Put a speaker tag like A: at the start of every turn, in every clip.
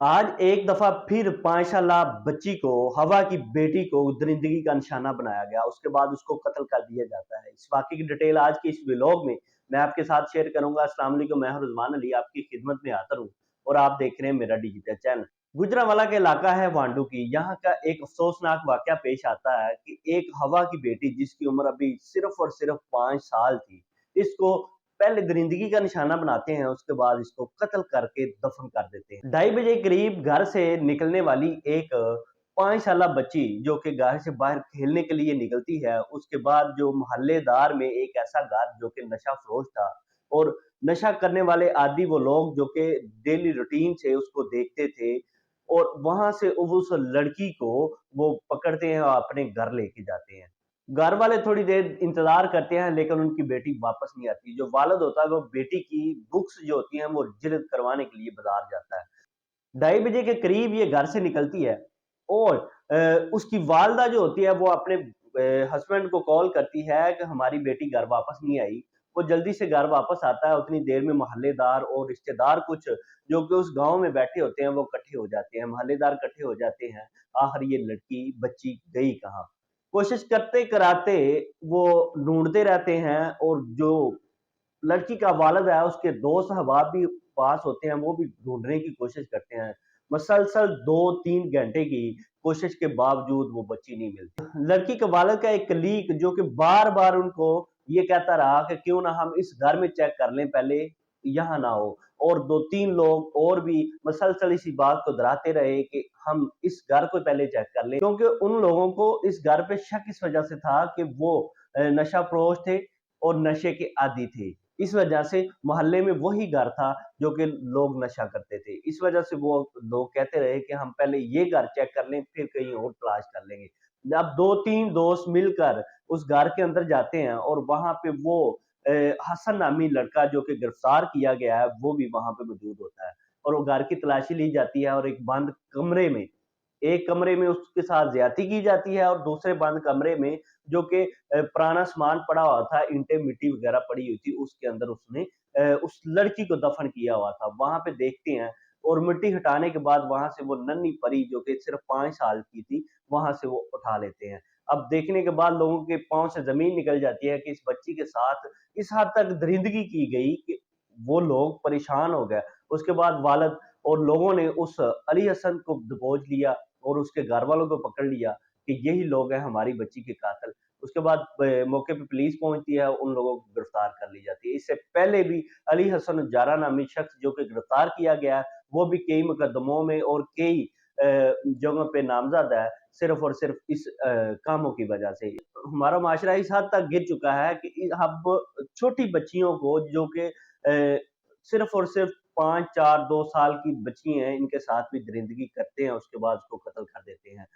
A: आज एक दफा फिर 5 साला बच्ची को, हवा की बेटी को दरिंदगी का निशाना बनाया गया। उसके बाद उसको कत्ल कर दिया जाता है। इस वाकये की डिटेल आज के इस व्लॉग में मैं आपके साथ शेयर करूंगा। अस्सलाम वालेकुम, मैं हूं रुज़मान अली, आपकी खिदमत में हाज़िर हूं और आप देख रहे हैं मेरा डिजिटल चैनल। गुजरांवाला का इलाका है वांडू की। यहाँ का एक अफसोसनाक वाकया पेश आता है कि एक हवा की बेटी जिसकी उम्र अभी सिर्फ और सिर्फ 5 साल थी, इसको पहले दरिंदगी का निशाना बनाते हैं, उसके बाद इसको कत्ल करके दफन कर देते हैं। 2:30 बजे करीब घर से निकलने वाली एक 5 साला बच्ची जो कि घर से बाहर खेलने के लिए निकलती है, उसके बाद जो मोहल्लेदार में एक ऐसा घर जो कि नशा फरोश था और नशा करने वाले आदि वो लोग जो कि डेली रूटीन से उसको देखते थे और वहां से उस लड़की को वो पकड़ते हैं और अपने घर लेके जाते हैं। घर वाले थोड़ी देर इंतज़ार करते हैं लेकिन उनकी बेटी वापस नहीं आती। जो वालिद होता है वो बेटी की बुक्स जो होती हैं वो जिल्द करवाने के लिए बाज़ार जाता है। 2:30 बजे के करीब ये घर से निकलती है और उसकी वालिदा जो होती है वो अपने हस्बैंड को कॉल करती है कि हमारी बेटी घर वापस नहीं आई। वो जल्दी से घर वापस आता है, उतनी देर में मोहल्लेदार और रिश्तेदार कुछ जो कि उस गाँव में बैठे होते हैं वो इकट्ठे हो जाते हैं। मोहल्लेदार इकट्ठे हो जाते हैं, आखिर ये लड़की बच्ची गई कहाँ? कोशिश करते कराते वो ढूँढते रहते हैं और जो लड़की का वालिद है उसके दोस्त अहबाब भी पास होते हैं, वो भी ढूँढने की कोशिश करते हैं। मसलसल 2-3 घंटे की कोशिश के बावजूद वो बच्ची नहीं मिलती। लड़की के वालिद का एक कलीग जो कि बार-बार उनको ये कहता रहा कि क्यों ना हम इस घर में चेक कर लें पहले, यहाँ ना हो। और 2-3 लोग और भी मसलसल इसी बात को दोहराते रहे कि हम इस घर को पहले चेक कर लें, क्योंकि उन लोगों को इस घर पे शक इस वजह से था कि वो नशाफरोश थे और नशे के आदी थे। इस वजह से मोहल्ले में वही घर था जो कि लोग नशा करते थे। इस वजह से वो लोग कहते रहे कि हम पहले ये घर चेक कर लें, फिर कहीं और तलाश कर लेंगे। अब 2-3 दोस्त मिलकर उस घर के अंदर जाते हैं और वहाँ पे वो हसन नामी लड़का जो कि गिरफ्तार किया गया है, वो भी वहाँ पे मौजूद होता है और वो घर की तलाशी ली जाती है और एक बंद कमरे में, एक कमरे में उसके साथ ज्यादती की जाती है और दूसरे बंद कमरे में जो कि पुराना सामान पड़ा हुआ था, ईंटें मिट्टी वगैरह पड़ी हुई थी, उसके अंदर उसने उस लड़की को दफन किया हुआ था। वहां पे देखते हैं और मिट्टी हटाने के बाद वहां से वो नन्ही परी जो कि सिर्फ 5 साल की थी, वहां से वो उठा लेते हैं। अब देखने के बाद लोगों के पांव से जमीन निकल जाती है कि इस बच्ची के साथ इस हद तक दरिंदगी की गई कि वो लोग परेशान हो गए। उसके बाद वालिद और लोगों ने उस अली हसन को दबोच लिया और उसके घर वालों को पकड़ लिया कि यही लोग हैं हमारी बच्ची के कातिल। उसके बाद मौके पे पुलिस पहुंचती है, उन लोगों को गिरफ्तार कर ली जाती है। इससे पहले भी अली हसन उजारा नामी शख्स जो कि गिरफ्तार किया गया है, वो भी कई मुकदमों में और कई जगहों पे नामजद है, सिर्फ और सिर्फ इस कामों की वजह से। हमारा माशरा इस हद तक गिर चुका है कि अब छोटी बच्चियों को जो कि सिर्फ और सिर्फ 5, 4, 2 साल की बच्ची हैं, इनके साथ भी दरिंदगी करते हैं, उसके बाद उसको कत्ल कर देते हैं।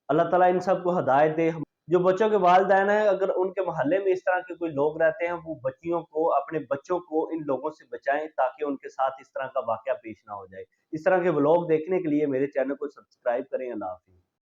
A: अल्लाह ताला इन सबको हिदायत दे। जो बच्चों के वालिदैन हैं, अगर उनके मोहल्ले में इस तरह के कोई लोग रहते हैं, वो बच्चियों को, अपने बच्चों को इन लोगों से बचाएँ ताकि उनके साथ इस तरह का वाक़या पेश ना हो जाए। इस तरह के व्लॉग देखने के लिए मेरे चैनल को सब्सक्राइब करें। अल्लाह हाफ़िज़।